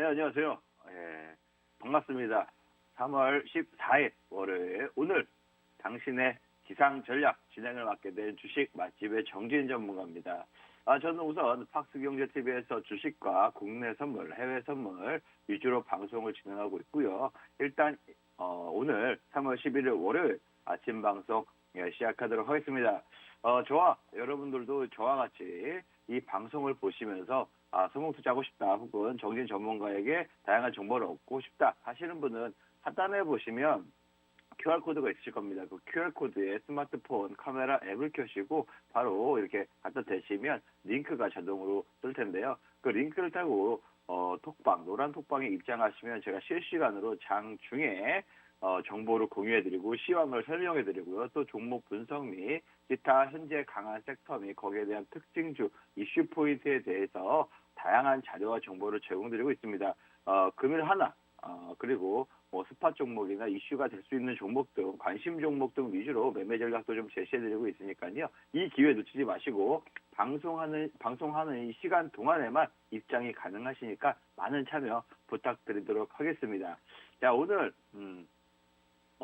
안녕하세요. 반갑습니다. 3월 14일 월요일 오늘 당신의 기상 전략 진행을 맡게 된 주식 맛집의 정진 전문가입니다. 저는 우선 팍스경제TV에서 주식과 국내 선물, 해외 선물 위주로 방송을 진행하고 있고요. 일단 오늘 3월 11일 월요일 아침 방송 시작하도록 하겠습니다. 저와 여러분들도 저와 같이 이 방송을 보시면서 성공투자하고 싶다 혹은 정진 전문가에게 다양한 정보를 얻고 싶다 하시는 분은 하단에 보시면 QR코드가 있으실 겁니다. 그 QR코드에 스마트폰 카메라 앱을 켜시고 바로 이렇게 갖다 대시면 링크가 자동으로 뜰 텐데요. 그 링크를 타고 톡방, 노란 톡방에 입장하시면 제가 실시간으로 장중에 정보를 공유해드리고 시황을 설명해드리고요. 또 종목 분석 및 기타 현재 강한 섹터 및 거기에 대한 특징주, 이슈 포인트에 대해서 다양한 자료와 정보를 제공드리고 있습니다. 금일 하나, 그리고 스팟 종목이나 이슈가 될 수 있는 종목 등 관심 종목 등 위주로 매매 전략도 좀 제시해드리고 있으니까요. 이 기회 놓치지 마시고 방송하는 이 시간 동안에만 입장이 가능하시니까 많은 참여 부탁드리도록 하겠습니다. 자, 오늘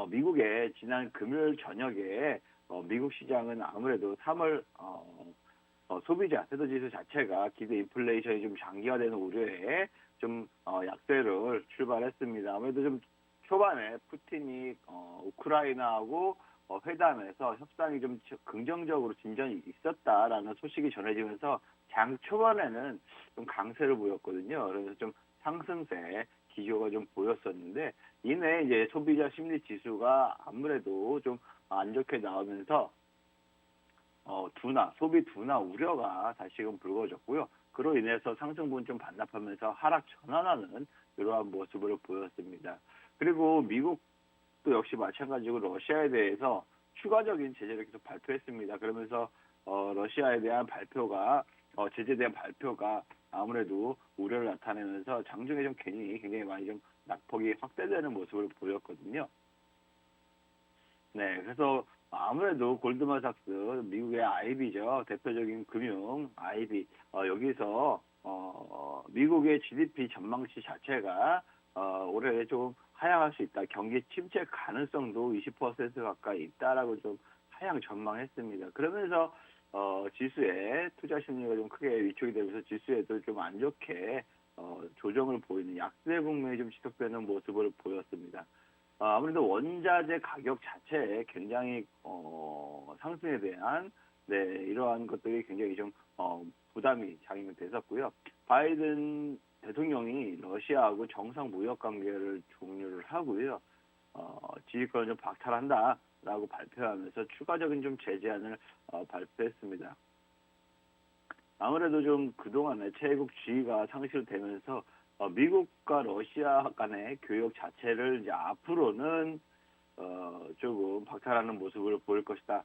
미국의 지난 금요일 저녁에 미국 시장은 아무래도 3월 소비자 세도지수 자체가 기대 인플레이션이 좀 장기화되는 우려에 좀 약세를 출발했습니다. 아무래도 좀 초반에 푸틴이 우크라이나하고 회담에서 협상이 좀 긍정적으로 진전이 있었다라는 소식이 전해지면서 장 초반에는 좀 강세를 보였거든요. 그래서 좀 상승세 기조가 좀 보였었는데 이내 이제 소비자 심리 지수가 아무래도 좀 안 좋게 나오면서 소비 둔화 우려가 다시금 불거졌고요. 그로 인해서 상승분 좀 반납하면서 하락 전환하는 이러한 모습을 보였습니다. 그리고 미국도 역시 마찬가지로 러시아에 대해서 추가적인 제재를 계속 발표했습니다. 그러면서 러시아에 대한 발표가 제재에 대한 발표가 아무래도 우려를 나타내면서 장중에 좀 굉장히 많이 좀 낙폭이 확대되는 모습을 보였거든요. 네, 그래서 아무래도 골드만삭스 미국의 IB죠. 대표적인 금융 IB 여기서 미국의 GDP 전망치 자체가 올해 좀 하향할 수 있다. 경기 침체 가능성도 20% 가까이 있다라고 좀 하향 전망했습니다. 그러면서 지수에 투자 심리가 좀 크게 위축이 되면서 지수에도 좀 안 좋게 조정을 보이는 약세 국면이 좀 지속되는 모습을 보였습니다. 아무래도 원자재 가격 자체에 굉장히 상승에 대한 이러한 것들이 굉장히 좀 부담이 작용이 됐었고요. 바이든 대통령이 러시아하고 정상 무역 관계를 종료를 하고요. 지휘권을 좀 박탈한다라고 발표하면서 추가적인 좀 제재안을 발표했습니다. 아무래도 좀 그동안에 최애국 지위가 상실되면서 미국과 러시아 간의 교역 자체를 이제 앞으로는 조금 박탈하는 모습을 보일 것이다.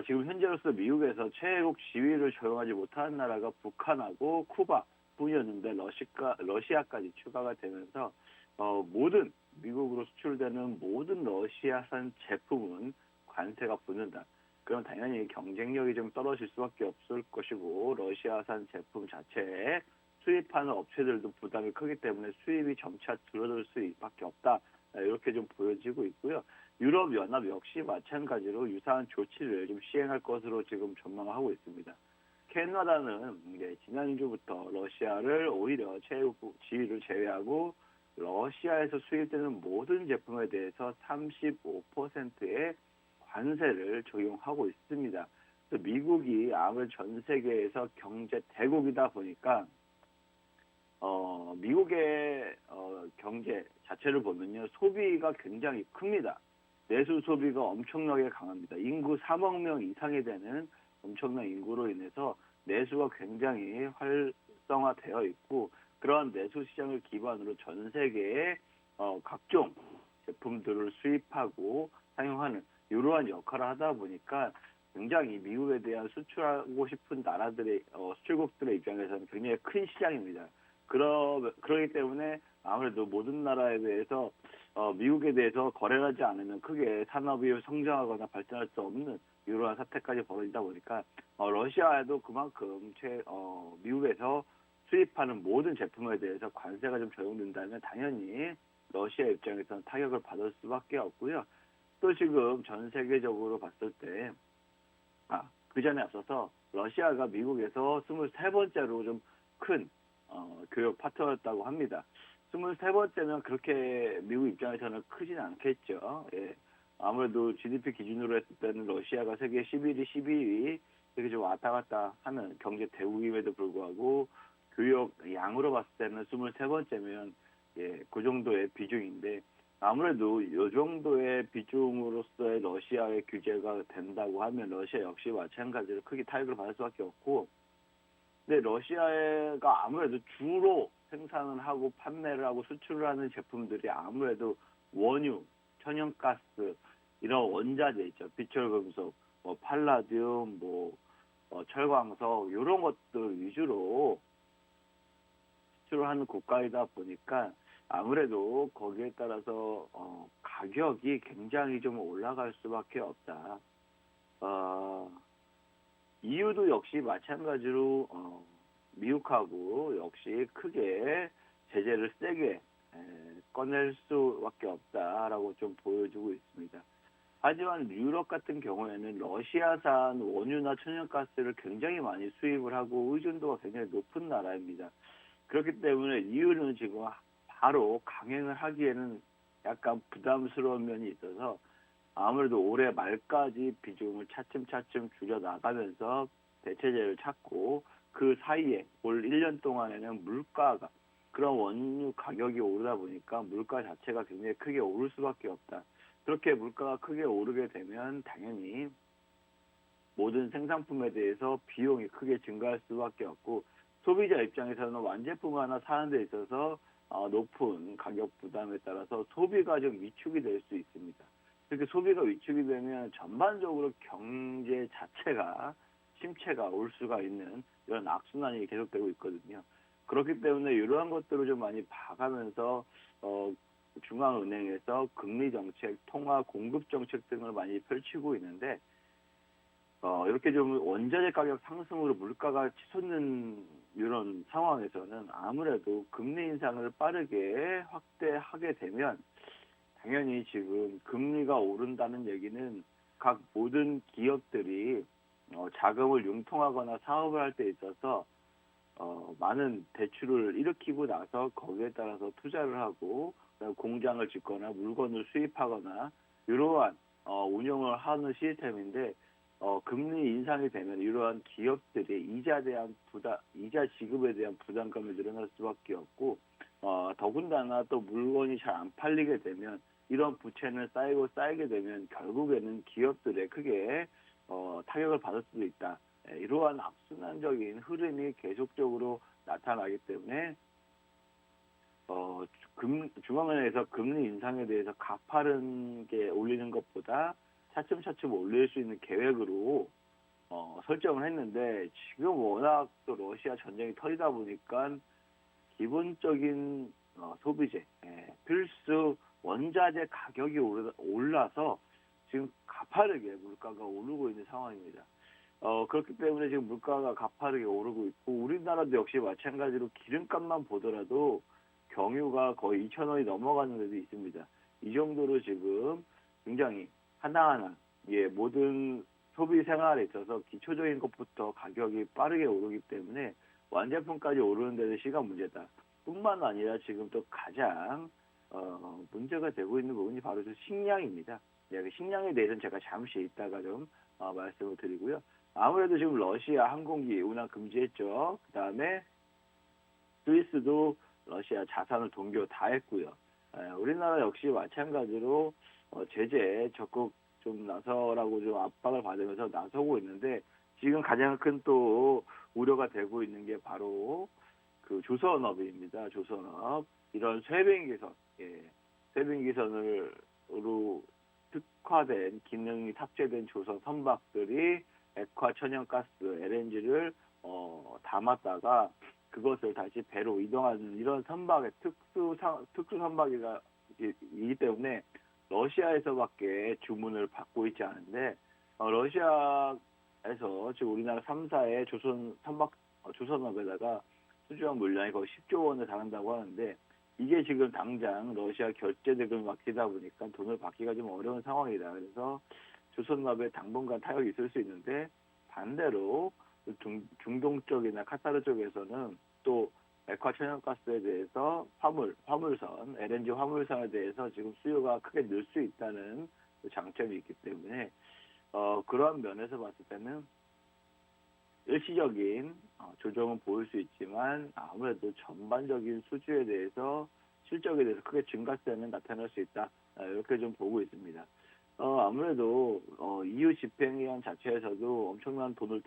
지금 현재로서 미국에서 최애국 지위를 적용하지 못하는 나라가 북한하고 쿠바뿐이었는데 러시아까지 추가가 되면서 모든 미국으로 수출되는 모든 러시아산 제품은 관세가 붙는다. 그럼 당연히 경쟁력이 좀 떨어질 수밖에 없을 것이고 러시아산 제품 자체에 수입하는 업체들도 부담이 크기 때문에 수입이 점차 줄어들 수밖에 없다. 이렇게 좀 보여지고 있고요. 유럽연합 역시 마찬가지로 유사한 조치를 좀 시행할 것으로 지금 전망하고 있습니다. 캐나다는 지난주부터 러시아를 오히려 최후 지위를 제외하고 러시아에서 수입되는 모든 제품에 대해서 35%의 관세를 적용하고 있습니다. 그래서 미국이 아무래도 전 세계에서 경제 대국이다 보니까 미국의 경제 자체를 보면요. 소비가 굉장히 큽니다. 내수 소비가 엄청나게 강합니다. 인구 3억 명 이상이 되는 엄청난 인구로 인해서 내수가 굉장히 활성화되어 있고 그러한 내수 시장을 기반으로 전 세계의 각종 제품들을 수입하고 사용하는 이러한 역할을 하다 보니까 굉장히 미국에 대한 수출하고 싶은 나라들의 수출국들의 입장에서는 굉장히 큰 시장입니다. 그러기 때문에 아무래도 모든 나라에 대해서 미국에 대해서 거래를 하지 않으면 크게 산업이 성장하거나 발전할 수 없는 이러한 사태까지 벌어지다 보니까 러시아에도 그만큼 미국에서 수입하는 모든 제품에 대해서 관세가 좀 적용된다면 당연히 러시아 입장에서는 타격을 받을 수밖에 없고요. 또 지금 전 세계적으로 봤을 때, 그 전에 앞서서 러시아가 미국에서 23번째로 좀 큰 교역 파트너였다고 합니다. 23번째면 그렇게 미국 입장에서는 크진 않겠죠. 예. 아무래도 GDP 기준으로 했을 때는 러시아가 세계 11위, 12위 이렇게 좀 왔다 갔다 하는 경제 대국임에도 불구하고 교역 양으로 봤을 때는 23번째면 예, 그 정도의 비중인데 아무래도 이 정도의 비중으로서의 러시아의 규제가 된다고 하면 러시아 역시 마찬가지로 크게 타격을 받을 수밖에 없고 근데 러시아가 아무래도 주로 생산을 하고 판매를 하고 수출을 하는 제품들이 아무래도 원유, 천연가스 이런 원자재 있죠. 비철금속, 뭐 팔라디움, 철광석 이런 것들 위주로 수출을 하는 국가이다 보니까 아무래도 거기에 따라서 가격이 굉장히 좀 올라갈 수밖에 없다. EU도 역시 마찬가지로 미국하고 역시 크게 제재를 세게 꺼낼 수밖에 없다라고 좀 보여주고 있습니다. 하지만 유럽 같은 경우에는 러시아산 원유나 천연가스를 굉장히 많이 수입을 하고 의존도가 굉장히 높은 나라입니다. 그렇기 때문에 EU는 지금 바로 강행을 하기에는 약간 부담스러운 면이 있어서 아무래도 올해 말까지 비중을 차츰차츰 줄여나가면서 대체제를 찾고 그 사이에 올 1년 동안에는 물가가 그런 원유 가격이 오르다 보니까 물가 자체가 굉장히 크게 오를 수밖에 없다. 그렇게 물가가 크게 오르게 되면 당연히 모든 생산품에 대해서 비용이 크게 증가할 수밖에 없고 소비자 입장에서는 완제품 하나 사는 데 있어서 높은 가격 부담에 따라서 소비가 좀 위축이 될 수 있습니다. 그렇게 소비가 위축이 되면 전반적으로 경제 자체가 침체가 올 수가 있는 이런 악순환이 계속되고 있거든요. 그렇기 때문에 이러한 것들을 좀 많이 봐가면서 중앙은행에서 금리 정책, 통화 공급 정책 등을 많이 펼치고 있는데 이렇게 좀 원자재 가격 상승으로 물가가 치솟는 이런 상황에서는 아무래도 금리 인상을 빠르게 확대하게 되면 당연히 지금 금리가 오른다는 얘기는 각 모든 기업들이 자금을 융통하거나 사업을 할 때 있어서 많은 대출을 일으키고 나서 거기에 따라서 투자를 하고 공장을 짓거나 물건을 수입하거나 이러한 운영을 하는 시스템인데 금리 인상이 되면 이러한 기업들의 이자 지급에 대한 부담감이 늘어날 수밖에 없고 더군다나 또 물건이 잘 안 팔리게 되면 이런 부채는 쌓이고 쌓이게 되면 결국에는 기업들에 크게 타격을 받을 수도 있다. 이러한 악순환적인 흐름이 계속적으로 나타나기 때문에 중앙은행에서 금리 인상에 대해서 가파르게 올리는 것보다 차츰차츰 올릴 수 있는 계획으로 설정을 했는데 지금 워낙 또 러시아 전쟁이 터지다 보니까 기본적인 소비재, 필수 원자재 가격이 올라서 지금 가파르게 물가가 오르고 있는 상황입니다. 그렇기 때문에 지금 물가가 가파르게 오르고 있고 우리나라도 역시 마찬가지로 기름값만 보더라도 경유가 거의 2,000원이 넘어가는 데도 있습니다. 이 정도로 지금 굉장히 하나하나 모든 소비 생활에 있어서 기초적인 것부터 가격이 빠르게 오르기 때문에 완제품까지 오르는 데는 시간 문제다. 뿐만 아니라 지금 또 가장 문제가 되고 있는 부분이 바로 식량입니다. 식량에 대해서는 제가 잠시 이따가 좀 말씀을 드리고요. 아무래도 지금 러시아 항공기 운항 금지했죠. 그 다음에 스위스도 러시아 자산을 동결 다 했고요. 우리나라 역시 마찬가지로 제재 적극 좀 나서라고 좀 압박을 받으면서 나서고 있는데 지금 가장 큰 또 우려가 되고 있는 게 바로 그 조선업입니다. 조선업 이런 쇄배기선, 쇄배기선으로 특화된 기능이 탑재된 조선 선박들이 액화 천연가스 LNG를 담았다가 그것을 다시 배로 이동하는 이런 선박의 특수 선박이기 때문에 러시아에서밖에 주문을 받고 있지 않은데 러시아에서 지금 우리나라 3사의 조선업에다가 수주한 물량이 거의 10조 원에 달한다고 하는데 이게 지금 당장 러시아 결제 대금을 막히다 보니까 돈을 받기가 좀 어려운 상황이다. 그래서 조선업에 당분간 타격이 있을 수 있는데 반대로 중동 쪽이나 카타르 쪽에서는 또 액화 천연가스에 대해서 화물선, LNG 화물선에 대해서 지금 수요가 크게 늘 수 있다는 장점이 있기 때문에 그러한 면에서 봤을 때는 일시적인 조정은 보일 수 있지만 아무래도 전반적인 수주에 대해서 실적에 대해서 크게 증가세는 나타날 수 있다. 이렇게 좀 보고 있습니다. 아무래도 EU 집행위원 자체에서도 엄청난 돈을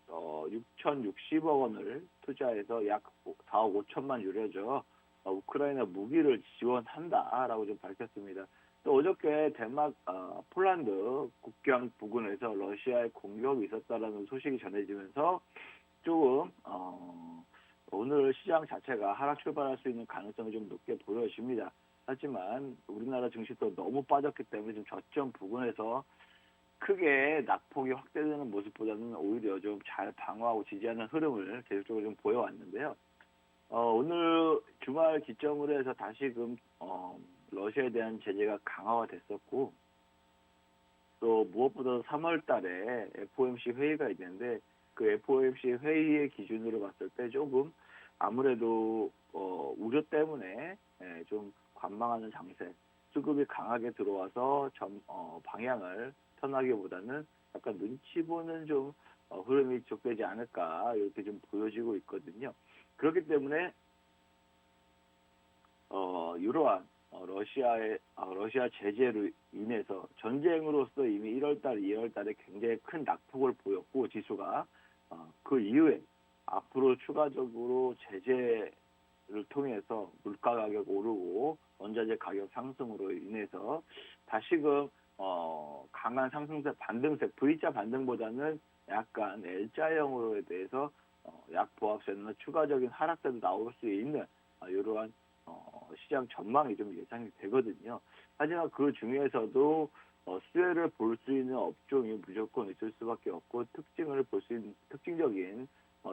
6,060억 원을 투자해서 약 4억 5천만 유로죠. 우크라이나 무기를 지원한다라고 좀 밝혔습니다. 또 어저께 덴마크, 폴란드 국경 부근에서 러시아의 공격이 있었다라는 소식이 전해지면서 조금 오늘 시장 자체가 하락 출발할 수 있는 가능성이 좀 높게 보여집니다. 하지만 우리나라 증시도 너무 빠졌기 때문에 좀 저점 부근에서 크게 낙폭이 확대되는 모습보다는 오히려 좀 잘 방어하고 지지하는 흐름을 계속적으로 좀 보여왔는데요. 오늘 주말 기점으로 해서 다시금 러시아에 대한 제재가 강화가 됐었고 또 무엇보다 3월 달에 FOMC 회의가 있는데 그 FOMC 회의의 기준으로 봤을 때 조금 아무래도 우려 때문에 좀 관망하는 장세, 수급이 강하게 들어와서 방향을 편하기보다는 약간 눈치 보는 좀 흐름이 지속되지 않을까 이렇게 좀 보여지고 있거든요. 그렇기 때문에 이러한 러시아 제재로 인해서 전쟁으로서 이미 1월달, 2월달에 굉장히 큰 낙폭을 보였고 지수가 그 이후에 앞으로 추가적으로 제재를 통해서 물가 가격 오르고 원자재 가격 상승으로 인해서 다시금 강한 상승세 반등세 V자 반등보다는 약간 L자형으로에 대해서 약보합세나 추가적인 하락세도 나올 수 있는 이러한 시장 전망이 좀 예상이 되거든요. 하지만 그 중에서도 수혜를 볼 수 있는 업종이 무조건 있을 수밖에 없고 특징을 볼 수 있는 특징적인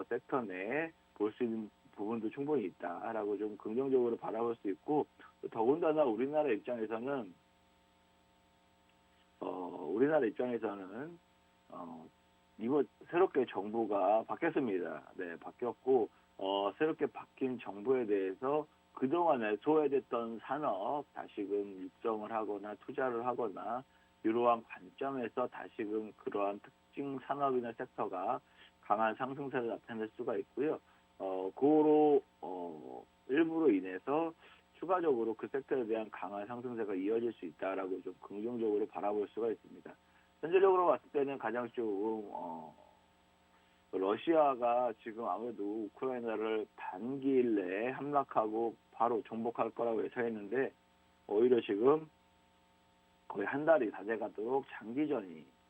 섹터 내에 볼 수 있는 부분도 충분히 있다라고 좀 긍정적으로 바라볼 수 있고 더군다나 우리나라 입장에서는 이번 새롭게 정부가 바뀌었습니다. 네, 바뀌었고 새롭게 바뀐 정부에 대해서 그동안에 소외됐던 산업 다시금 육성을 하거나 투자를 하거나 이러한 관점에서 다시금 그러한 특징 산업이나 섹터가 강한 상승세를 나타낼 수가 있고요. 그로 일부로 인해서 추가적으로 그 섹터에 대한 강한 상승세가 이어질 수 있다라고 좀 긍정적으로 바라볼 수가 있습니다. 현재적으로 봤을 때는 가장 좀 러시아가 지금 아무래도 우크라이나를 단기일 내에 함락하고 바로 정복할 거라고 예상했는데 오히려 지금 거의 한 달이 다 돼가도록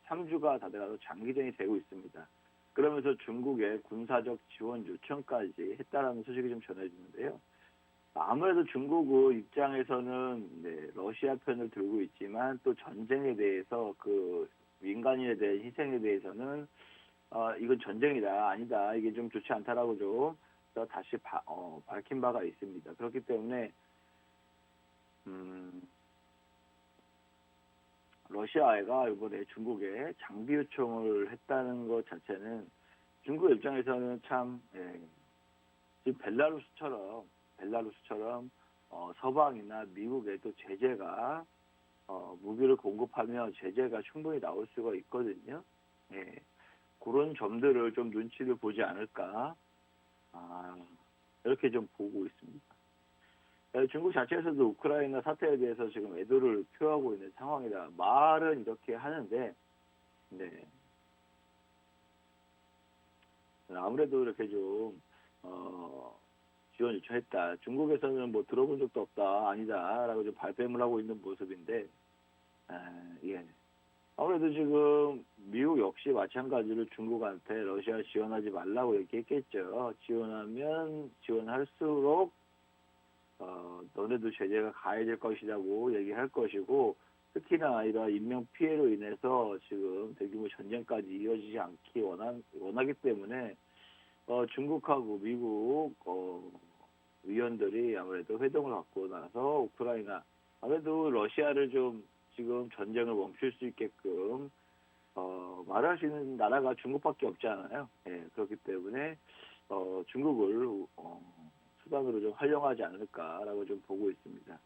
3주가 다 돼가도록 장기전이 되고 있습니다. 그러면서 중국의 군사적 지원 요청까지 했다라는 소식이 좀 전해지는데요. 아무래도 중국 입장에서는 러시아 편을 들고 있지만 또 전쟁에 대해서 그 민간인에 대한 희생에 대해서는 이건 전쟁이다, 아니다, 이게 좀 좋지 않다라고 좀 다시 밝힌 바가 있습니다. 그렇기 때문에 러시아가 이번에 중국에 장비 요청을 했다는 것 자체는 중국 입장에서는 참 지금 벨라루스처럼 서방이나 미국에도 제재가 무기를 공급하면 제재가 충분히 나올 수가 있거든요. 그런 점들을 좀 눈치를 보지 않을까 이렇게 좀 보고 있습니다. 중국 자체에서도 우크라이나 사태에 대해서 지금 애도를 표하고 있는 상황이다. 말은 이렇게 하는데 아무래도 이렇게 좀 지원 요청했다. 중국에서는 뭐 들어본 적도 없다, 아니다라고 좀 발뺌을 하고 있는 모습인데 아무래도 지금 미국 역시 마찬가지로 중국한테 러시아 지원하지 말라고 얘기했겠죠. 지원할수록 너네도 제재가 가해질 것이라고 얘기할 것이고 특히나 이런 인명 피해로 인해서 지금 대규모 전쟁까지 이어지지 않기 원하기 때문에 중국하고 미국 위원들이 아무래도 회동을 갖고 나서 우크라이나 아무래도 러시아를 좀 지금 전쟁을 멈출 수 있게끔 말할 수 있는 나라가 중국밖에 없잖아요. 예, 그렇기 때문에 중국을 수단으로 좀 활용하지 않을까라고 좀 보고 있습니다.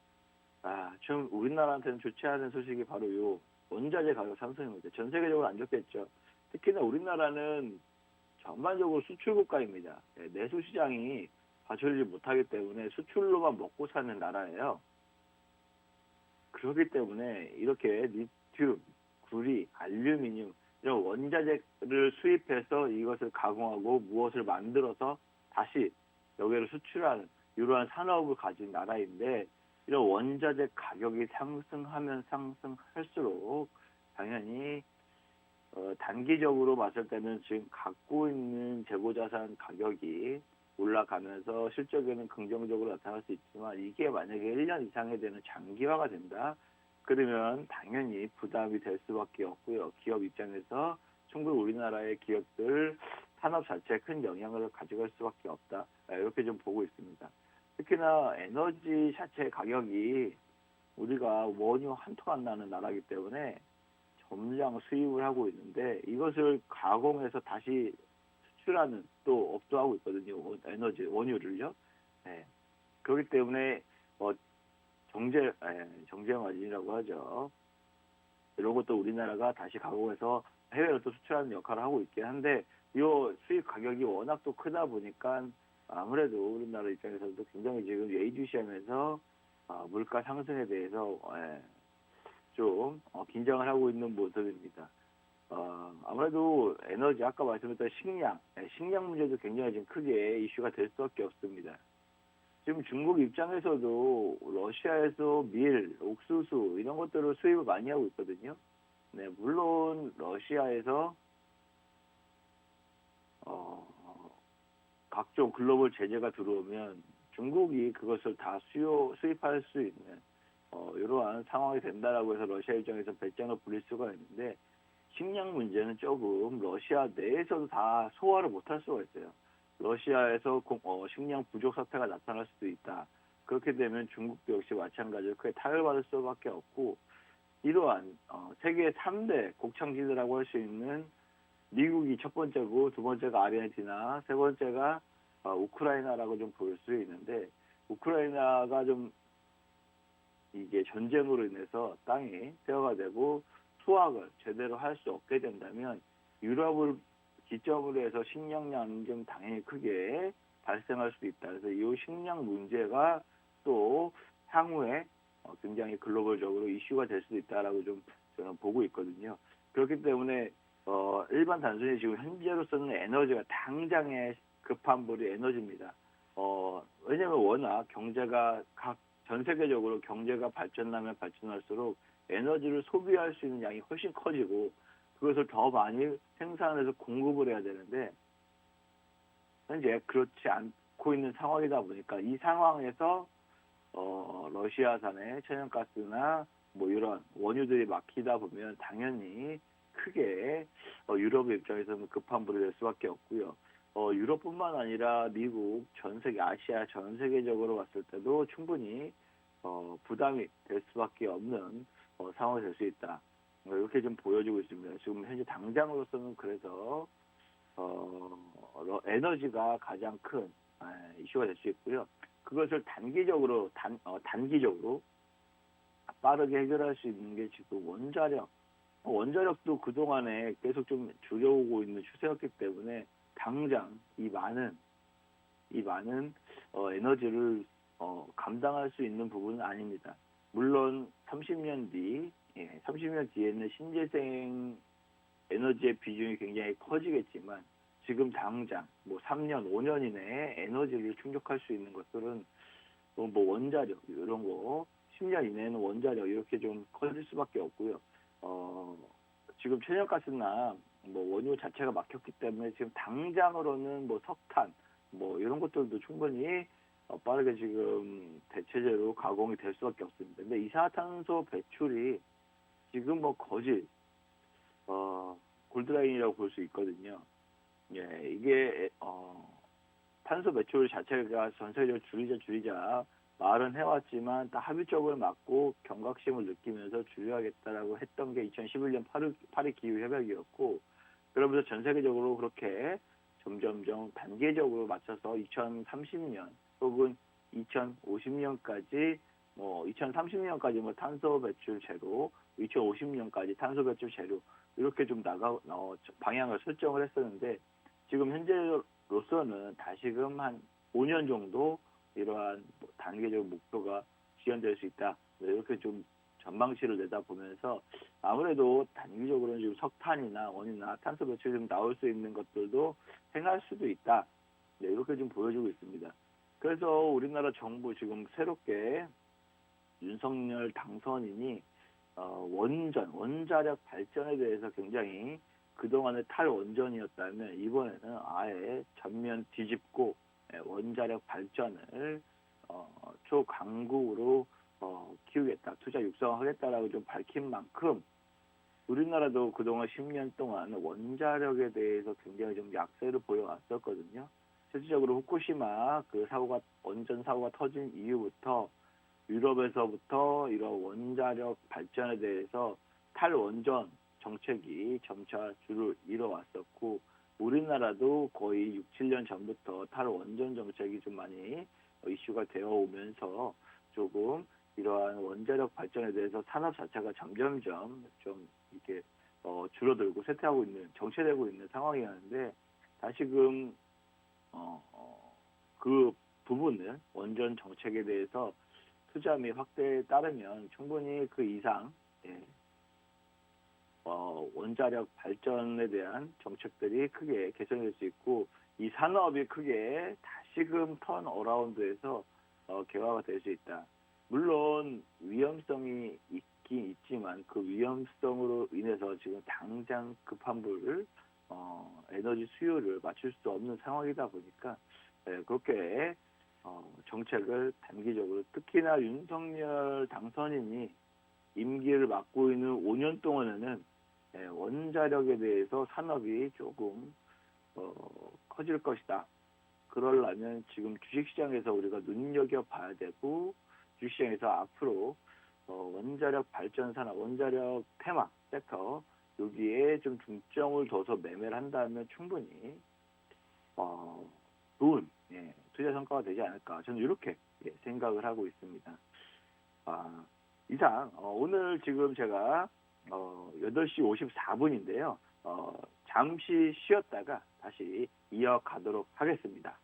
좀 우리나라한테는 좋지 않은 소식이 바로 요 원자재 가격 상승입니다. 전 세계적으로 안 좋겠죠. 특히나 우리나라는 전반적으로 수출 국가입니다. 예, 내수 시장이 받쳐주지 못하기 때문에 수출로만 먹고 사는 나라예요. 그렇기 때문에 이렇게 리튬, 구리, 알루미늄 이런 원자재를 수입해서 이것을 가공하고 무엇을 만들어서 다시 여기를 수출하는 이러한 산업을 가진 나라인데 이런 원자재 가격이 상승하면 상승할수록 당연히 단기적으로 봤을 때는 지금 갖고 있는 재고자산 가격이 올라가면서 실적에는 긍정적으로 나타날 수 있지만 이게 만약에 1년 이상이 되는 장기화가 된다. 그러면 당연히 부담이 될 수밖에 없고요. 기업 입장에서 충분히 우리나라의 기업들 산업 자체에 큰 영향을 가져갈 수밖에 없다. 이렇게 좀 보고 있습니다. 특히나 에너지 자체 가격이 우리가 원유 한 통 안 나는 나라이기 때문에 점량 수입을 하고 있는데 이것을 가공해서 다시 수출하는 또 업도 하고 있거든요. 에너지 원유를요. 네. 그렇기 때문에 정제 마진이라고 하죠. 이런 것도 우리나라가 다시 가공해서 해외로 또 수출하는 역할을 하고 있긴 한데 이 수입 가격이 워낙 또 크다 보니까 아무래도 우리나라 입장에서도 굉장히 지금 예의주시하면서 물가 상승에 대해서 좀 긴장을 하고 있는 모습입니다. 아무래도 에너지 아까 말씀드렸던 식량 문제도 굉장히 지금 크게 이슈가 될 수밖에 없습니다. 지금 중국 입장에서도 러시아에서 밀, 옥수수 이런 것들을 수입을 많이 하고 있거든요. 네, 물론 러시아에서 각종 글로벌 제재가 들어오면 중국이 그것을 다 수입할 수 있는 이러한 상황이 된다라고 해서 러시아 입장에서 배짱을 부릴 수가 있는데 식량 문제는 조금 러시아 내에서도 다 소화를 못할 수가 있어요. 러시아에서 식량 부족 사태가 나타날 수도 있다. 그렇게 되면 중국도 역시 마찬가지로 크게 타격받을 수밖에 없고 이러한 세계 3대 곡창지대라고 할 수 있는 미국이 첫 번째고 두 번째가 아르헨티나, 세 번째가 우크라이나라고 좀 볼 수 있는데 우크라이나가 좀 이게 전쟁으로 인해서 땅이 폐허가 되고 수확을 제대로 할 수 없게 된다면 유럽을 기점으로 해서 식량량이 좀 당연히 크게 발생할 수 있다. 그래서 이 식량 문제가 또 향후에 굉장히 글로벌적으로 이슈가 될 수도 있다라고 좀 저는 보고 있거든요. 그렇기 때문에 일반 단순히 지금 현재로서는 에너지가 당장의 급한 불이 에너지입니다. 왜냐하면 워낙 경제가 전 세계적으로 경제가 발전하면 발전할수록 에너지를 소비할 수 있는 양이 훨씬 커지고 그것을 더 많이 생산해서 공급을 해야 되는데 현재 그렇지 않고 있는 상황이다 보니까 이 상황에서 러시아산의 천연가스나 뭐 이런 원유들이 막히다 보면 당연히 크게 유럽의 입장에서는 급한 불이 될 수밖에 없고요. 유럽뿐만 아니라 미국, 전 세계, 아시아 전 세계적으로 봤을 때도 충분히 부담이 될 수밖에 없는 상황이 될 수 있다. 이렇게 좀 보여지고 있습니다. 지금 현재 당장으로서는 그래서 에너지가 가장 큰 이슈가 될 수 있고요. 그것을 단기적으로 빠르게 해결할 수 있는 게 지금 원자력. 원자력도 그동안에 계속 좀 줄여오고 있는 추세였기 때문에 당장 이 많은 에너지를 감당할 수 있는 부분은 아닙니다. 물론 30년 뒤에는 신재생 에너지의 비중이 굉장히 커지겠지만 지금 당장 뭐 3년, 5년 이내에 에너지를 충족할 수 있는 것들은 뭐 원자력 이런 거 10년 이내에는 원자력 이렇게 좀 커질 수밖에 없고요. 지금 천연가스나 뭐 원유 자체가 막혔기 때문에 지금 당장으로는 뭐 석탄 뭐 이런 것들도 충분히 빠르게 지금 대체재로 가공이 될 수밖에 없습니다. 근데 이산화탄소 배출이 지금 뭐 거의 골드라인이라고 볼 수 있거든요. 예, 이게 탄소 배출 자체가 전 세계적으로 줄이자 말은 해왔지만 다 합의적으로 맞고 경각심을 느끼면서 줄여야겠다라고 했던 게 2011년 파리 기후 협약이었고, 그러면서 전 세계적으로 그렇게 점점점 단계적으로 맞춰서 2030년 혹은 2050년까지 2030년까지 탄소 배출 제로, 2050년까지 탄소 배출 제로 이렇게 좀 방향을 설정을 했었는데, 지금 현재로서는 다시금 한 5년 정도 이러한 단계적 목표가 지연될 수 있다. 이렇게 좀 전망치를 내다보면서 아무래도 단기적으로는 지금 석탄이나 원이나 탄소 배출이 좀 나올 수 있는 것들도 행할 수도 있다. 네, 이렇게 좀 보여주고 있습니다. 그래서 우리나라 정부 지금 새롭게 윤석열 당선인이 원자력 발전에 대해서 굉장히 그동안의 탈원전이었다면 이번에는 아예 전면 뒤집고 원자력 발전을 초강국으로 키우겠다, 투자 육성하겠다라고 좀 밝힌 만큼 우리나라도 그동안 10년 동안 원자력에 대해서 굉장히 좀 약세를 보여왔었거든요. 실질적으로 후쿠시마 원전 사고가 터진 이후부터 유럽에서부터 이런 원자력 발전에 대해서 탈원전 정책이 점차 줄을 이뤄왔었고, 우리나라도 거의 6, 7년 전부터 탈원전 정책이 좀 많이 이슈가 되어 오면서 조금 이러한 원자력 발전에 대해서 산업 자체가 점점점 좀 이렇게 줄어들고 정체되고 있는 상황이었는데, 다시금 그 부분은 원전 정책에 대해서 투자 및 확대에 따르면 충분히 그 이상 원자력 발전에 대한 정책들이 크게 개선될 수 있고, 이 산업이 크게 다시금 턴 어라운드에서 개화가 될 수 있다. 물론 위험성이 있긴 있지만 그 위험성으로 인해서 지금 당장 급한 불 에너지 수요를 맞출 수 없는 상황이다 보니까 그렇게 정책을 단기적으로, 특히나 윤석열 당선인이 임기를 맡고 있는 5년 동안에는 원자력에 대해서 산업이 조금 커질 것이다. 그러려면 지금 주식시장에서 우리가 눈여겨봐야 되고, 주식시장에서 앞으로 원자력 발전 산업, 원자력 테마 섹터 여기에 좀 중점을 둬서 매매를 한다면 충분히 좋은 투자 성과가 되지 않을까, 저는 이렇게 생각을 하고 있습니다. 이상 오늘 지금 제가 8시 54분인데요. 잠시 쉬었다가 다시 이어가도록 하겠습니다.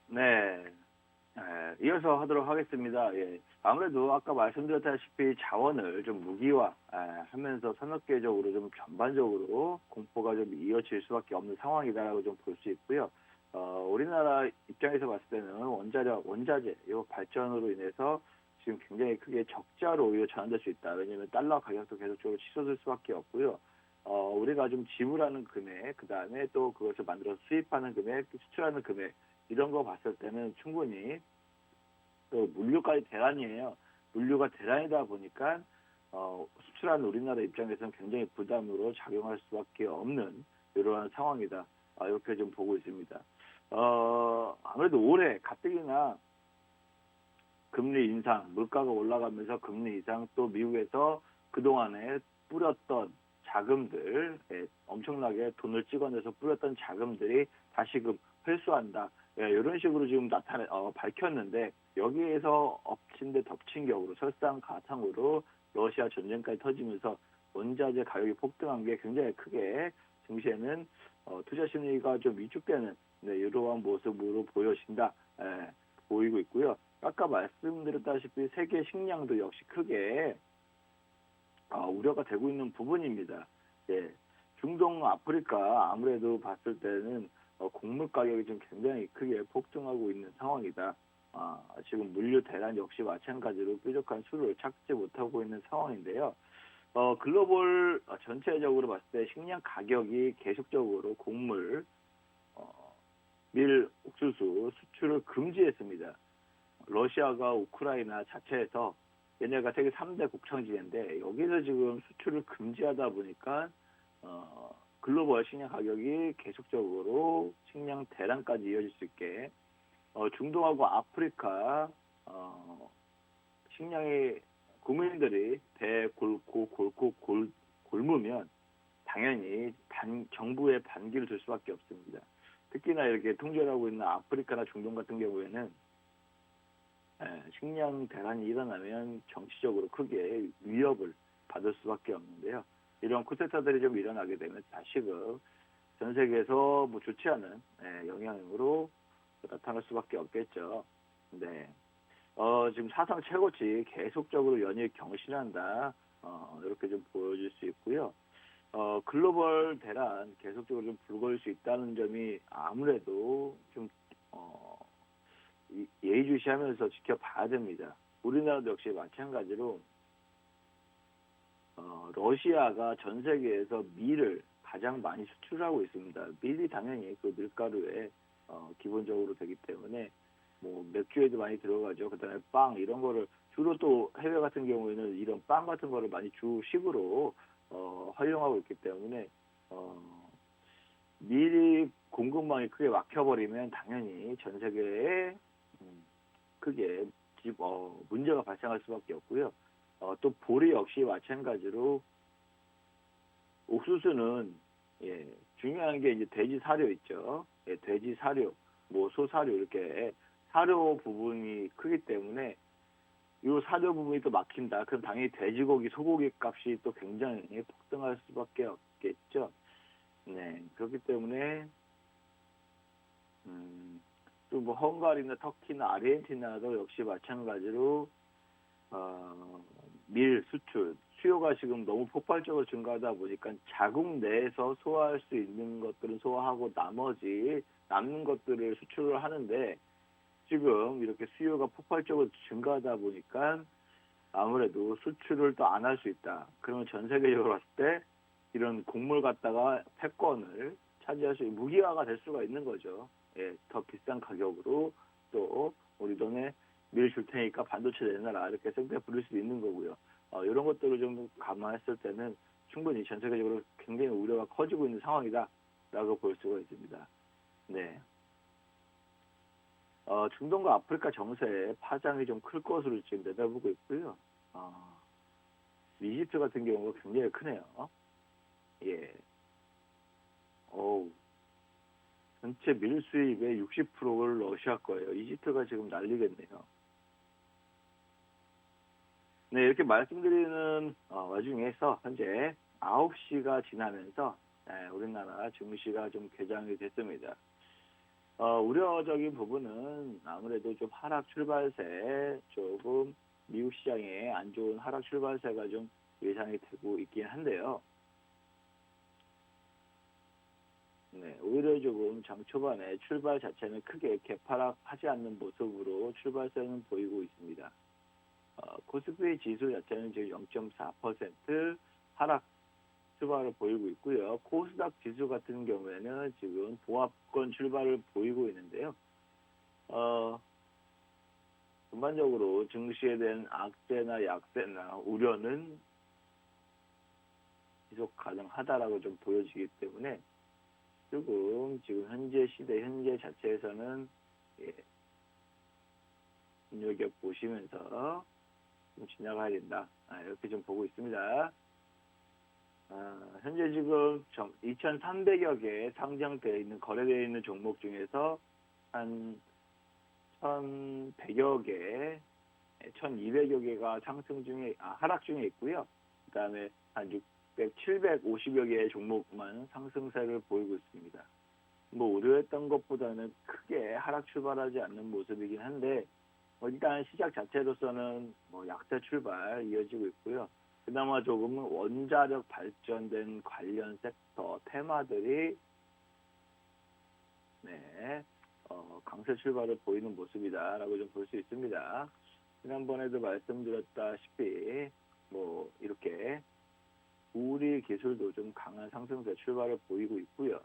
네. 이어서 하도록 하겠습니다. 아무래도 아까 말씀드렸다시피 자원을 좀 무기화 하면서 산업계적으로 좀 전반적으로 공포가 좀 이어질 수밖에 없는 상황이다라고 좀 볼 수 있고요. 우리나라 입장에서 봤을 때는 원자재 이 발전으로 인해서 지금 굉장히 크게 적자로 오히려 전환될 수 있다. 왜냐하면 달러 가격도 계속적으로 치솟을 수밖에 없고요. 우리가 좀 지불하는 금액, 그 다음에 또 그것을 만들어서 수입하는 금액, 수출하는 금액, 이런 거 봤을 때는 충분히 또 물류까지 대란이에요. 물류가 대란이다 보니까 수출하는 우리나라 입장에서는 굉장히 부담으로 작용할 수밖에 없는 이러한 상황이다. 이렇게 좀 보고 있습니다. 아무래도 올해 가뜩이나 금리 인상, 물가가 올라가면서 금리 인상, 또 미국에서 그동안에 뿌렸던 자금들, 예, 엄청나게 돈을 찍어내서 뿌렸던 자금들이 다시금 회수한다. 예, 이런 식으로 지금 밝혔는데, 여기에서 엎친 데 덮친 격으로 설상가상으로 러시아 전쟁까지 터지면서 원자재 가격이 폭등한 게 굉장히 크게 증시에는 투자 심리가 좀 위축되는, 네, 이러한 모습으로 보여진다. 예, 보이고 있고요. 아까 말씀드렸다시피 세계 식량도 역시 크게 우려가 되고 있는 부분입니다. 예, 중동, 아프리카 아무래도 봤을 때는 곡물 가격이 좀 굉장히 크게 폭등하고 있는 상황이다. 지금 물류 대란 역시 마찬가지로 뾰족한 수를 찾지 못하고 있는 상황인데요. 글로벌 전체적으로 봤을 때 식량 가격이 계속적으로 곡물, 밀, 옥수수 수출을 금지했습니다. 러시아가 우크라이나 자체에서 얘네가 세계 3대 곡창지대인데 여기서 지금 수출을 금지하다 보니까 글로벌 식량 가격이 계속적으로 식량 대란까지 이어질 수 있게 중동하고 아프리카 식량의 국민들이 배 골고 골무면 당연히 정부의 반기를 들 수밖에 없습니다. 특히나 이렇게 통제를 하고 있는 아프리카나 중동 같은 경우에는 식량 대란이 일어나면 정치적으로 크게 위협을 받을 수밖에 없는데요. 이런 쿠데타들이 좀 일어나게 되면 다시금 전 세계에서 뭐 좋지 않은 영향으로 나타날 수밖에 없겠죠. 네. 지금 사상 최고치 계속적으로 연일 경신한다. 이렇게 좀 보여질 수 있고요. 글로벌 대란 계속적으로 좀 불거질 수 있다는 점이 아무래도 좀 예의주시하면서 지켜봐야 됩니다. 우리나라도 역시 마찬가지로 러시아가 전 세계에서 밀을 가장 많이 수출하고 있습니다. 밀이 당연히 그 밀가루에 기본적으로 되기 때문에 뭐 맥주에도 많이 들어가죠. 그다음에 빵 이런 거를 주로 또 해외 같은 경우에는 이런 빵 같은 거를 많이 주식으로 활용하고 있기 때문에 밀이 공급망이 크게 막혀버리면 당연히 전 세계에 크게 문제가 발생할 수밖에 없고요. 또 보리 역시 마찬가지로 옥수수는 중요한 게 이제 돼지 사료 있죠. 돼지 사료, 뭐 소 사료 이렇게 사료 부분이 크기 때문에 이 사료 부분이 또 막힌다. 그럼 당연히 돼지고기, 소고기 값이 또 굉장히 폭등할 수밖에 없겠죠. 네, 그렇기 때문에 또 뭐 헝가리나 터키나 아르헨티나도 역시 마찬가지로 밀 수출 수요가 지금 너무 폭발적으로 증가하다 보니까 자국 내에서 소화할 수 있는 것들은 소화하고 나머지 남는 것들을 수출을 하는데 지금 이렇게 수요가 폭발적으로 증가하다 보니까 아무래도 수출을 또 안 할 수 있다. 그러면 전 세계적으로 봤을 때 이런 곡물 갖다가 패권을 차지할 수 있는 무기화가 될 수가 있는 거죠. 예, 더 비싼 가격으로 또 우리 돈에 밀 줄 테니까 반도체 내놔라 이렇게 생태 부릴 수 있는 거고요. 이런 것들을 좀 감안했을 때는 충분히 전 세계적으로 굉장히 우려가 커지고 있는 상황이다라고 볼 수가 있습니다. 네. 중동과 아프리카 정세에 파장이 좀 클 것으로 지금 내다보고 있고요. 이집트 같은 경우가 굉장히 크네요. 예. 전체 밀 수입의 60%를 러시아 거예요. 이집트가 지금 난리겠네요. 네, 이렇게 말씀드리는 와중에서 현재 9시가 지나면서 우리나라 증시가 좀 개장이 됐습니다. 우려적인 부분은 아무래도 좀 하락 출발세, 조금 미국 시장에 안 좋은 하락 출발세가 좀 예상이 되고 있긴 한데요. 네, 오히려 조금 장 초반에 출발 자체는 크게 개파락하지 않는 모습으로 출발세는 보이고 있습니다. 코스피 지수 자체는 지금 0.4% 하락 출발을 보이고 있고요. 코스닥 지수 같은 경우에는 지금 보합권 출발을 보이고 있는데요. 전반적으로 증시에 대한 악재나 약세나 우려는 지속 가능하다라고 좀 보여지기 때문에 지금 현재 시대 현재 자체에서는 눈여겨보시면서 좀 지나가야 된다. 이렇게 좀 보고 있습니다. 현재 지금 2,300여 개 상장되어 있는, 거래되어 있는 종목 중에서 한 1,100여 개, 1,200여 개가 상승 중에, 하락 중에 있고요. 그 다음에 한 750여 개의 종목만 상승세를 보이고 있습니다. 뭐 우려했던 것보다는 크게 하락 출발하지 않는 모습이긴 한데, 일단 시작 자체로서는 약세 출발 이어지고 있고요. 그나마 조금은 원자력 발전된 관련 섹터 테마들이 강세 출발을 보이는 모습이다라고 좀 볼 수 있습니다. 지난번에도 말씀드렸다시피 이렇게 우리 기술도 좀 강한 상승세 출발을 보이고 있고요.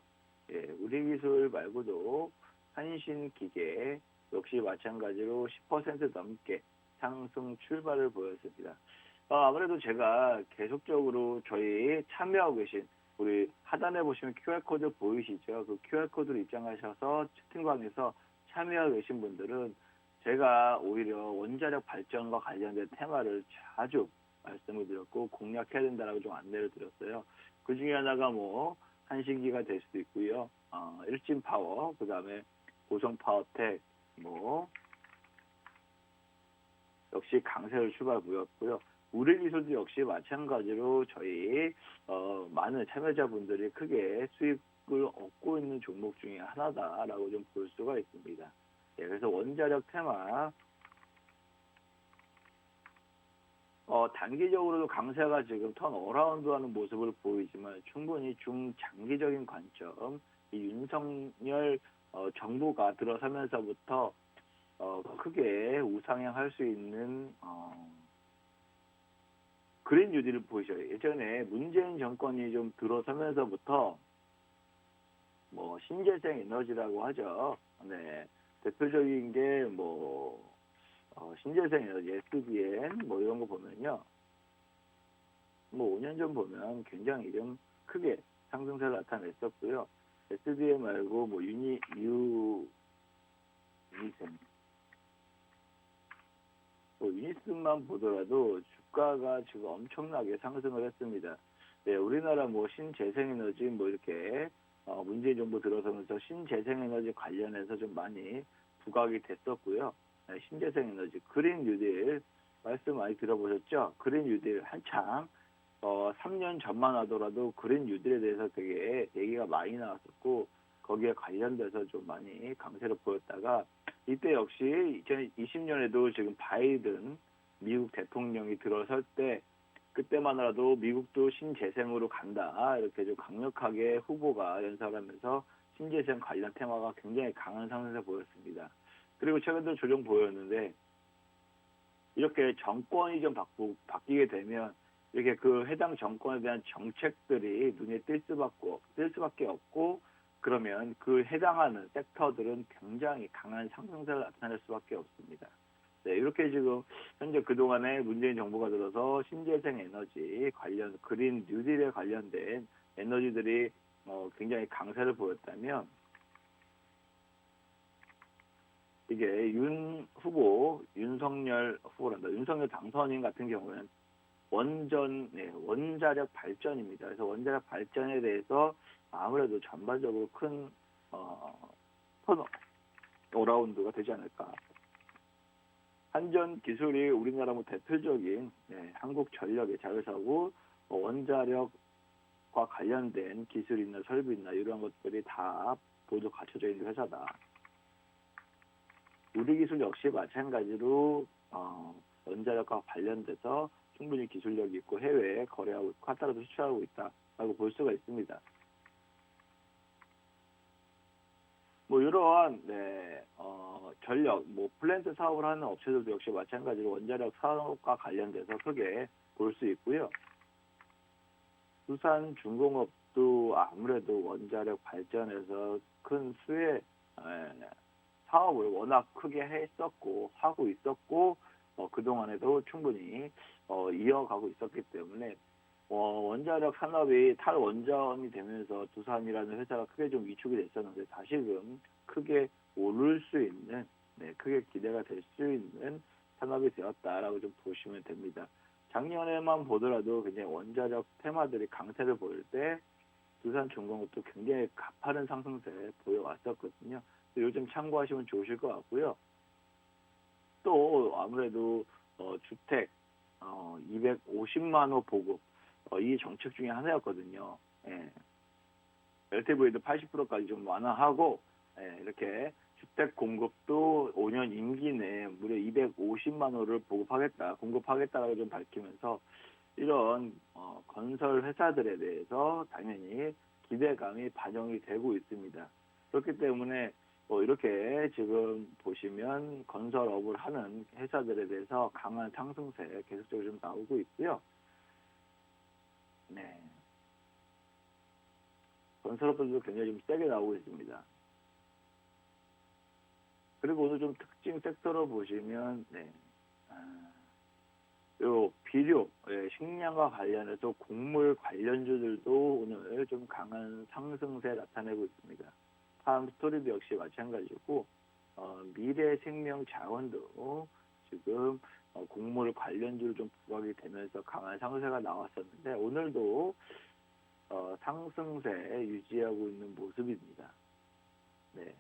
우리 기술 말고도 한신기계 역시 마찬가지로 10% 넘게 상승 출발을 보였습니다. 아무래도 제가 계속적으로 저희 참여하고 계신, 우리 하단에 보시면 QR코드 보이시죠? 그 QR코드를 입장하셔서 채팅방에서 참여하고 계신 분들은 제가 오히려 원자력 발전과 관련된 테마를 자주 말씀을 드렸고 공략해야 된다라고 좀 안내를 드렸어요. 그 중에 하나가 한신기가 될 수도 있고요. 일진파워, 그 다음에 고성파워텍, 역시 강세를 출발 보였고요. 우리 기술도 역시 마찬가지로 저희 많은 참여자분들이 크게 수익을 얻고 있는 종목 중에 하나다라고 좀 볼 수가 있습니다. 그래서 원자력 테마 단기적으로도 강세가 지금 턴 어라운드하는 모습을 보이지만 충분히 중장기적인 관점, 이 윤석열 정부가 들어서면서부터 크게 우상향할 수 있는 그린 뉴딜을 보이셔요. 예전에 문재인 정권이 좀 들어서면서부터 신재생 에너지라고 하죠. 대표적인 게 신재생 에너지, SBN 이런 거 보면요. 5년 전 보면 굉장히 좀 크게 상승세를 나타냈었고요. SBN 말고 유니슨만 보더라도 주가가 지금 엄청나게 상승을 했습니다. 우리나라 신재생에너지 이렇게 문재인 정부 들어서면서 신재생에너지 관련해서 좀 많이 부각이 됐었고요. 신재생에너지, 그린 뉴딜 말씀 많이 들어보셨죠? 그린 뉴딜 한창 3년 전만 하더라도 그린 뉴딜에 대해서 되게 얘기가 많이 나왔었고 거기에 관련돼서 좀 많이 강세를 보였다가 이때 역시 2020년에도 지금 바이든 미국 대통령이 들어설 때 그때만 하더라도 미국도 신재생으로 간다 이렇게 좀 강력하게 후보가 연설하면서 신재생 관련 테마가 굉장히 강한 상승세 보였습니다. 그리고 최근도 조정 보였는데 이렇게 정권이 좀 바뀌게 되면 이렇게 그 해당 정권에 대한 정책들이 눈에 띌 수밖에 없고 그러면 그 해당하는 섹터들은 굉장히 강한 상승세를 나타낼 수밖에 없습니다. 이렇게 지금 현재 그동안에 문재인 정부가 들어서 신재생 에너지 관련 그린 뉴딜에 관련된 에너지들이 굉장히 강세를 보였다면 이게 윤석열 후보란다. 윤석열 당선인 같은 경우는 원자력 발전입니다. 그래서 원자력 발전에 대해서 아무래도 전반적으로 큰 턴 어라운드가 되지 않을까. 한전 기술이 우리나라 대표적인 한국전력의 자회사고 원자력과 관련된 기술이나 설비나 이런 것들이 다 모두 갖춰져 있는 회사다. 우리 기술 역시 마찬가지로 원자력과 관련돼서 충분히 기술력이 있고 해외에 거래하고 있고 카타르도 수출하고 있다라고 볼 수가 있습니다. 이러한 전력, 플랜트 사업을 하는 업체들도 역시 마찬가지로 원자력 사업과 관련돼서 크게 볼 수 있고요. 두산중공업도 아무래도 원자력 발전에서 큰 수혜 사업을 워낙 크게 했었고 하고 있었고 그동안에도 충분히 이어가고 있었기 때문에 원자력 산업이 탈원전이 되면서 두산이라는 회사가 크게 좀 위축이 됐었는데 다시금 크게 오를 수 있는 네, 크게 기대가 될 수 있는 산업이 되었다라고 좀 보시면 됩니다. 작년에만 보더라도 굉장히 원자력 테마들이 강세를 보일 때 두산중공업도 굉장히 가파른 상승세 보여왔었거든요. 요즘 참고하시면 좋으실 것 같고요. 또 아무래도 주택 250만 호 보급 이 정책 중에 하나였거든요. 예. LTV도 80%까지 좀 완화하고 이렇게 주택 공급도 5년 임기 내에 무려 250만 호를 공급하겠다라고 좀 밝히면서 이런 건설 회사들에 대해서 당연히 기대감이 반영이 되고 있습니다. 그렇기 때문에 이렇게 지금 보시면 건설업을 하는 회사들에 대해서 강한 상승세 계속적으로 좀 나오고 있고요. 네. 건설업들도 굉장히 좀 세게 나오고 있습니다. 그리고 오늘 좀 특징 섹터로 보시면, 요 비료, 식량과 관련해서 곡물 관련주들도 오늘 좀 강한 상승세 나타내고 있습니다. 팜스토리도 역시 마찬가지고, 미래생명자원도 지금 곡물 관련주를 좀 부각이 되면서 강한 상승세가 나왔었는데 오늘도 상승세 유지하고 있는 모습입니다. 네.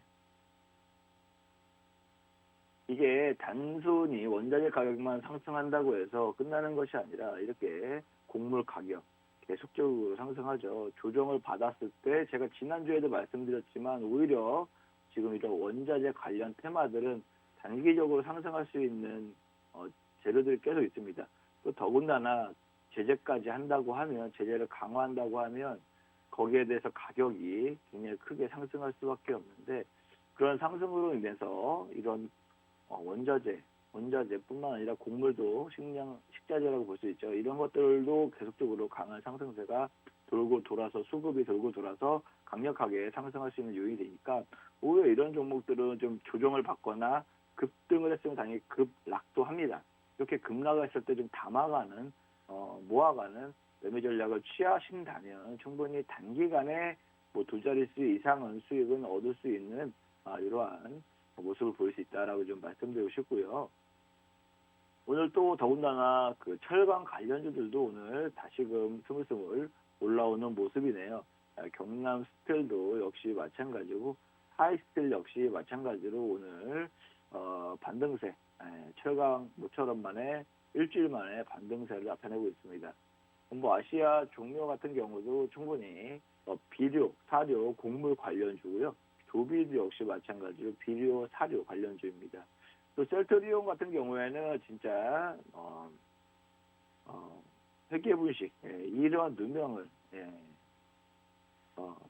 이게 단순히 원자재 가격만 상승한다고 해서 끝나는 것이 아니라 이렇게 곡물 가격 계속적으로 상승하죠. 조정을 받았을 때 제가 지난주에도 말씀드렸지만 오히려 지금 이런 원자재 관련 테마들은 단기적으로 상승할 수 있는 재료들이 계속 있습니다. 또 더군다나 제재까지 한다고 하면 제재를 강화한다고 하면 거기에 대해서 가격이 굉장히 크게 상승할 수밖에 없는데 그런 상승으로 인해서 이런 원자재뿐만 아니라 곡물도 식자재라고 볼 수 있죠. 이런 것들도 계속적으로 강한 상승세가 돌고 돌아서 수급이 돌고 돌아서 강력하게 상승할 수 있는 요인이 되니까 오히려 이런 종목들은 좀 조정을 받거나 급등을 했으면 당연히 급락도 합니다. 이렇게 급락을 했을 때 좀 담아가는 모아가는 매매 전략을 취하신다면 충분히 단기간에 두 자릿수 이상은 수익은 얻을 수 있는 이러한 모습을 보일 수 있다라고 좀 말씀드리고 싶고요. 오늘 또 더군다나 그 철강 관련주들도 오늘 다시금 스물스물 올라오는 모습이네요. 경남 스틸도 역시 마찬가지고 하이스틸 역시 마찬가지로 오늘 반등세 철강 모처럼 만에 일주일 만에 반등세를 나타내고 있습니다. 아시아 종료 같은 경우도 충분히 비료, 사료, 곡물 관련주고요. 조비도 역시 마찬가지로 비료, 사료 관련주입니다. 또 셀트리온 같은 경우에는 진짜 회계 분식 이런 누명을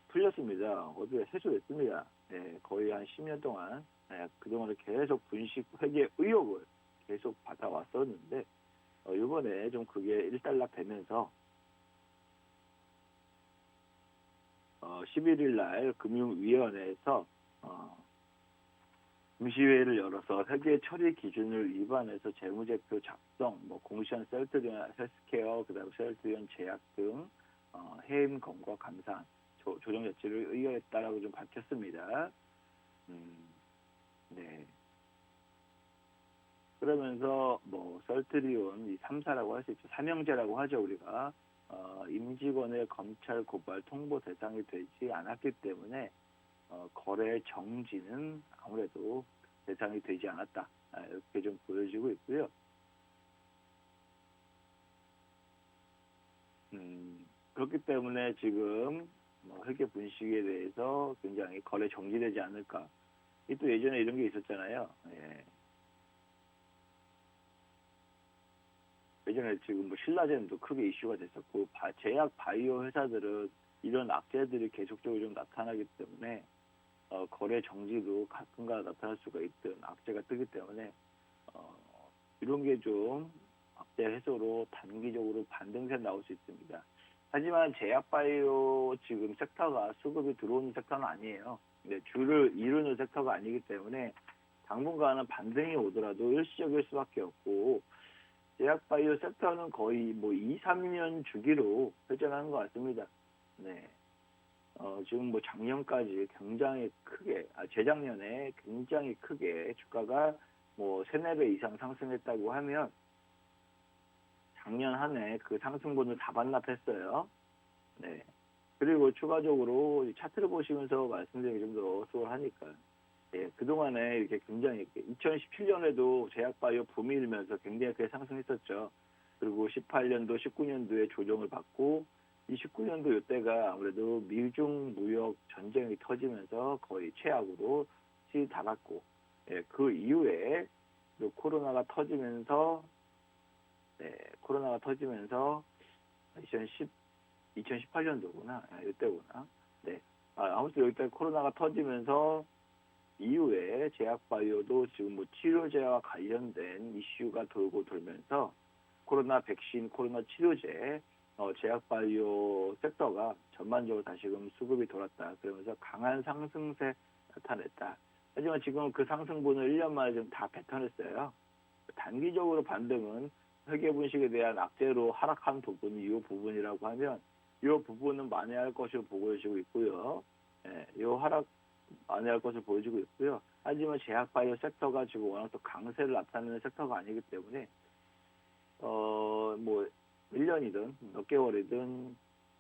풀렸습니다. 어제 해소됐습니다. 거의 한 10년 동안 그동안에 계속 분식 회계 의혹을 계속 받아왔었는데 이번에 좀 그게 일단락 되면서 11일 날 금융위원회에서 임시회의를 열어서 회계 처리 기준을 위반해서 재무제표 작성, 공시한 셀트리온 헬스케어, 그다음 셀트리온 제약 등 해임 검과 감산 조정 조치를 의결했다라고 좀 밝혔습니다. 네. 그러면서 셀트리온 이 3사라고 할 수 있죠. 삼형제라고 하죠 우리가. 임직원의 검찰 고발 통보 대상이 되지 않았기 때문에 거래 정지는 아무래도 대상이 되지 않았다. 이렇게 좀 보여지고 있고요. 그렇기 때문에 지금 회계 분식에 대해서 굉장히 거래 정지되지 않을까. 또 예전에 이런 게 있었잖아요. 예전에 지금 신라젠도 크게 이슈가 됐었고 제약 바이오 회사들은 이런 악재들이 계속적으로 좀 나타나기 때문에 거래 정지도 가끔가다 나타날 수가 있던 악재가 뜨기 때문에 이런 게 좀 악재 해소로 단기적으로 반등세 나올 수 있습니다. 하지만 제약 바이오 지금 섹터가 수급이 들어오는 섹터는 아니에요. 근데 주를 이루는 섹터가 아니기 때문에 당분간은 반등이 오더라도 일시적일 수밖에 없고 제약 바이오 섹터는 거의 2, 3년 주기로 회전하는 것 같습니다. 네. 지금 뭐 작년까지 굉장히 크게, 재작년에 굉장히 크게 주가가 뭐 3~4배 이상 상승했다고 하면 작년 한 해 그 상승분을 다 반납했어요. 네. 그리고 추가적으로 이 차트를 보시면서 말씀드리기 좀 더 수월하니까. 예, 그동안에 이렇게 굉장히 2017년에도 제약바이오 붐이 일면서 굉장히 크게 상승했었죠. 그리고 18년도, 19년도에 조정을 받고 이 19년도 이때가 아무래도 미중 무역 전쟁이 터지면서 거의 최악으로 치달았고, 예, 그 이후에 또 코로나가 터지면서 2018년도구나, 이때구나. 네. 아무튼 여기까지 코로나가 터지면서 이후에 제약바이오도 지금 뭐 치료제와 관련된 이슈가 돌면서 코로나 백신, 코로나 치료제, 제약바이오 섹터가 전반적으로 다시금 수급이 돌았다. 그러면서 강한 상승세 나타냈다. 하지만 지금 그 상승분을 1년 만에 좀 다 뱉어냈어요. 단기적으로 반등은 회계분식에 대한 악재로 하락한 부분이 이 부분이라고 하면 이 부분은 만회할 것으로 보여지고 있고요. 예, 이 하락 만회할 것을 보여주고 있고요. 하지만 제약바이오 섹터가 지금 워낙 또 강세를 나타내는 섹터가 아니기 때문에 뭐 1년이든 몇 개월이든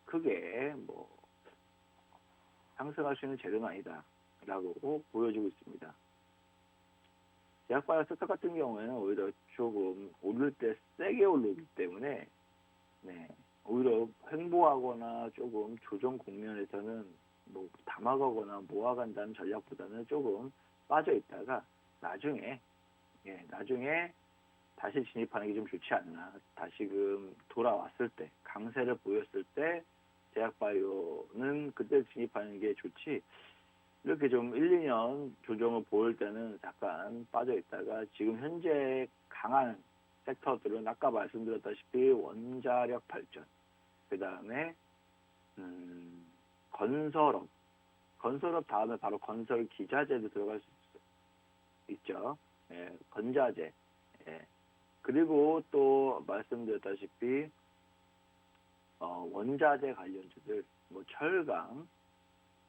크게 뭐 상승할 수 있는 재료는 아니다라고 보여지고 있습니다. 제약바이오 섹터 같은 경우에는 오히려 조금 오를 때 세게 오르기 때문에 네, 오히려 횡보하거나 조금 조정 국면에서는 뭐 담아가거나 모아간다는 전략보다는 조금 빠져 있다가 나중에 다시 진입하는 게 좀 좋지 않나. 다시금 돌아왔을 때, 강세를 보였을 때 제약바이오는 그때 진입하는 게 좋지. 이렇게 좀 1~2년 조정을 보일 때는 잠깐 빠져 있다가 지금 현재 강한 섹터들은 아까 말씀드렸다시피 원자력 발전, 그 다음에 건설업 다음에 바로 건설 기자재도 들어갈 수 있죠. 예, 건자재. 예. 그리고 또 말씀드렸다시피 원자재 관련주들, 뭐 철강,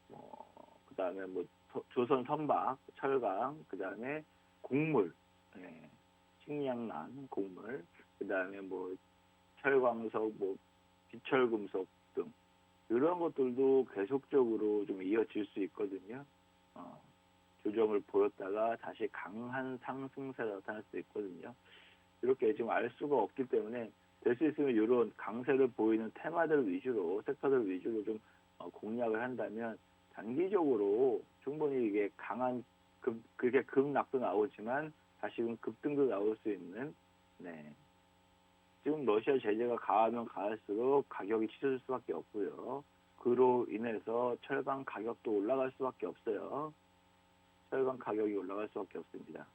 그 다음에 뭐 조선 선박, 철강, 그 다음에 곡물, 예, 식량난, 곡물, 그 다음에 뭐 철광석, 뭐 비철금속 등 이런 것들도 계속적으로 좀 이어질 수 있거든요. 조정을 보였다가 다시 강한 상승세가 나타날 수 있거든요. 이렇게 지금 알 수가 없기 때문에 될 수 있으면 이런 강세를 보이는 테마들 위주로, 섹터들 위주로 좀 공략을 한다면 단기적으로 충분히 이게 강한 그게 급락도 나오지만 다시금 급등도 나올 수 있는, 네. 지금 러시아 제재가 가하면 가할수록 가격이 치솟을 수밖에 없고요. 그로 인해서 철강 가격도 올라갈 수밖에 없어요. 철강 가격이 올라갈 수밖에 없습니다.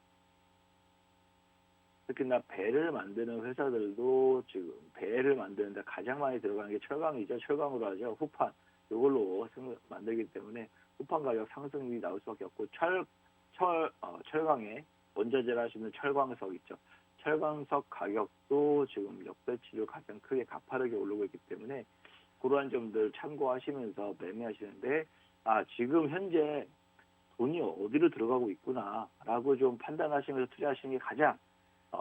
특히나 배를 만드는 회사들도 지금 배를 만드는데 가장 많이 들어가는 게 철강이죠. 철강으로 하죠. 후판. 이걸로 만들기 때문에 후판 가격 상승이 나올 수밖에 없고 철강에 원자재를 하시는 철광석 있죠. 철광석 가격도 지금 역대치로 가장 크게 가파르게 오르고 있기 때문에 그러한 점들 참고하시면서 매매하시는데 지금 현재 돈이 어디로 들어가고 있구나라고 좀 판단하시면서 투자하시는 게 가장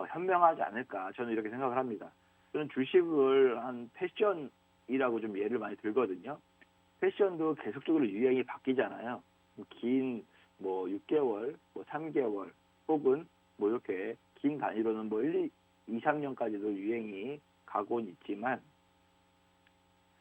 현명하지 않을까 저는 이렇게 생각을 합니다. 저는 주식을 한 패션이라고 좀 예를 많이 들거든요. 패션도 계속적으로 유행이 바뀌잖아요. 긴 뭐 6개월, 뭐 3개월 혹은 뭐 이렇게 긴 단위로는 뭐 2~3년까지도 유행이 가곤 있지만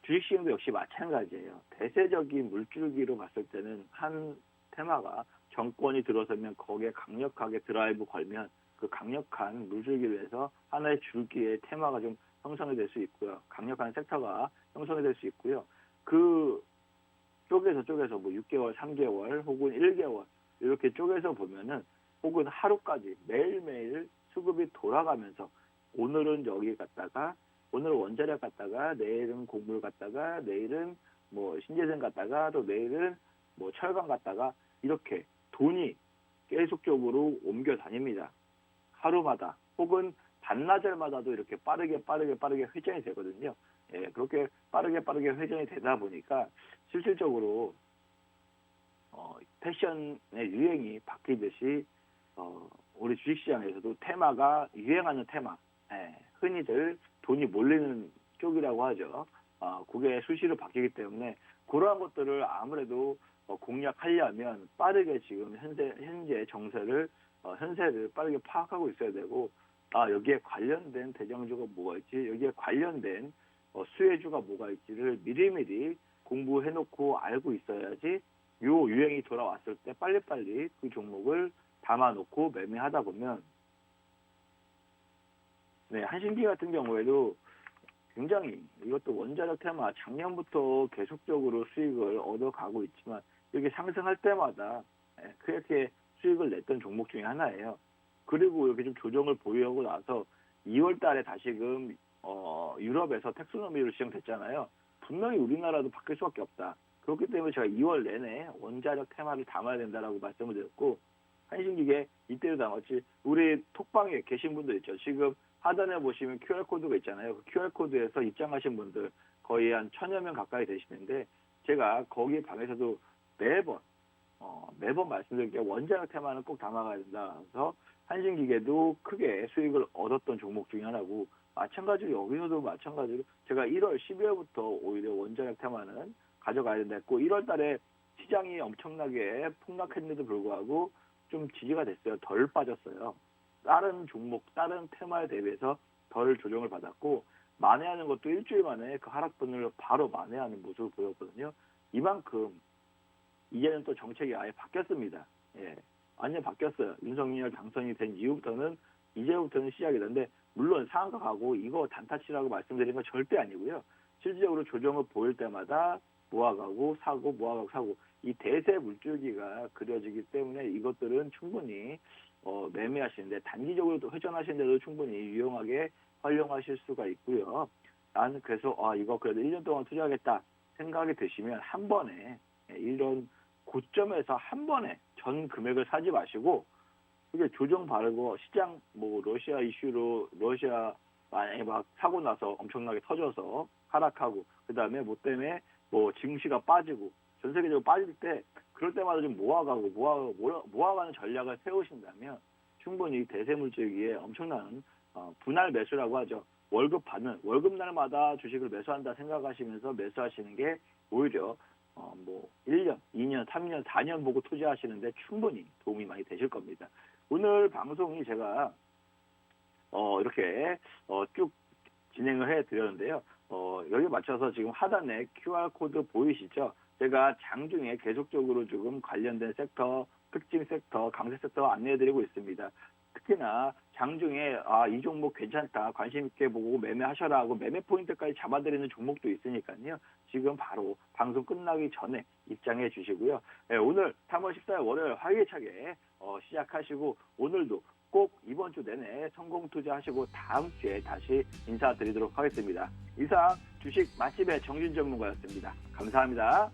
주식시장도 역시 마찬가지예요. 대세적인 물줄기로 봤을 때는 한 테마가 정권이 들어서면 거기에 강력하게 드라이브 걸면 그 강력한 물줄기로 해서 하나의 줄기의 테마가 좀 형성이 될 수 있고요. 강력한 섹터가 형성이 될 수 있고요. 그 쪼개서 뭐 6개월, 3개월 혹은 1개월 이렇게 쪼개서 보면은 혹은 하루까지 매일매일 수급이 돌아가면서 오늘은 여기 갔다가 오늘은 원자력 갔다가 내일은 곡물 갔다가 내일은 뭐 신재생 갔다가 또 내일은 뭐 철강 갔다가 이렇게 돈이 계속적으로 옮겨 다닙니다. 하루마다 혹은 반나절마다도 이렇게 빠르게 회전이 되거든요. 예, 그렇게 빠르게 회전이 되다 보니까 실질적으로 패션의 유행이 바뀌듯이 우리 주식시장에서도 테마가 유행하는 테마, 예, 흔히들 돈이 몰리는 쪽이라고 하죠. 그게 수시로 바뀌기 때문에 그러한 것들을 아무래도 공략하려면 빠르게 지금 현재 정세를 현세를 빠르게 파악하고 있어야 되고, 여기에 관련된 대장주가 뭐가 있지, 여기에 관련된 수혜주가 뭐가 있지를 미리미리 공부해놓고 알고 있어야지 요 유행이 돌아왔을 때 빨리빨리 그 종목을 담아놓고 매매하다 보면, 네, 한신기 같은 경우에도 굉장히 이것도 원자력 테마 작년부터 계속적으로 수익을 얻어가고 있지만 이렇게 상승할 때마다 그렇게 수익을 냈던 종목 중에 하나예요. 그리고 이렇게 좀 조정을 보유하고 나서 2월 달에 다시금 유럽에서 텍소노미로 시행됐잖아요. 분명히 우리나라도 바뀔 수밖에 없다. 그렇기 때문에 제가 2월 내내 원자력 테마를 담아야 된다라고 말씀을 드렸고, 한신기계 이때도 담았지. 우리 톡방에 계신 분들 있죠. 지금 하단에 보시면 QR코드가 있잖아요. 그 QR코드에서 입장하신 분들 거의 한 1000여 명 가까이 되시는데, 제가 거기 방에서도 매번 말씀드릴게요. 원자력 테마는 꼭 담아가야 된다. 그래서 한신기계도 크게 수익을 얻었던 종목 중에 하나고, 마찬가지로 여기서도 마찬가지로 제가 1월, 12월부터 오히려 원자력 테마는 가져가야 된다 했고, 1월 달에 시장이 엄청나게 폭락했는데도 불구하고 좀 지지가 됐어요. 덜 빠졌어요. 다른 종목, 다른 테마에 대비해서 덜 조정을 받았고, 만회하는 것도 일주일 만에 그 하락분을 바로 만회하는 모습을 보였거든요. 이만큼 이제는 또 정책이 아예 바뀌었습니다. 예, 완전 바뀌었어요. 윤석열 당선이 된 이후부터는 이제부터는 시작이 되는데, 물론 상한가 가고 이거 단타치라고 말씀드린 건 절대 아니고요. 실질적으로 조정을 보일 때마다 모아가고 사고, 모아가고 사고, 이 대세 물줄기가 그려지기 때문에 이것들은 충분히 매매하시는데, 단기적으로 또 회전하시는데도 충분히 유용하게 활용하실 수가 있고요. 나는 그래서 이거 그래도 1년 동안 투자하겠다 생각이 드시면 한 번에 이런 고점에서 한 번에 전 금액을 사지 마시고, 이게 조정 바르고 시장 러시아 이슈로 러시아 만약에 막 사고 나서 엄청나게 터져서 하락하고, 그다음에 뭐 때문에 증시가 빠지고 전 세계적으로 빠질 때, 그럴 때마다 좀 모아가는 전략을 세우신다면 충분히 대세 물질기에 엄청난 분할 매수라고 하죠. 월급 날마다 주식을 매수한다 생각하시면서 매수하시는 게 오히려 1년, 2년, 3년, 4년 보고 투자하시는데 충분히 도움이 많이 되실 겁니다. 오늘 방송이 제가 이렇게 쭉 진행을 해드렸는데요. 여기 맞춰서 지금 하단에 QR코드 보이시죠? 제가 장중에 계속적으로 지금 관련된 섹터, 특징 섹터, 강세 섹터 안내해드리고 있습니다. 특히나 장중에 이 종목 괜찮다, 관심 있게 보고 매매하셔라 하고 매매 포인트까지 잡아드리는 종목도 있으니까요. 지금 바로 방송 끝나기 전에 입장해 주시고요. 네, 오늘 3월 14일 월요일 활기차게 시작하시고, 오늘도 꼭 이번 주 내내 성공 투자하시고 다음 주에 다시 인사드리도록 하겠습니다. 이상 주식 맛집의 정진 전문가였습니다. 감사합니다.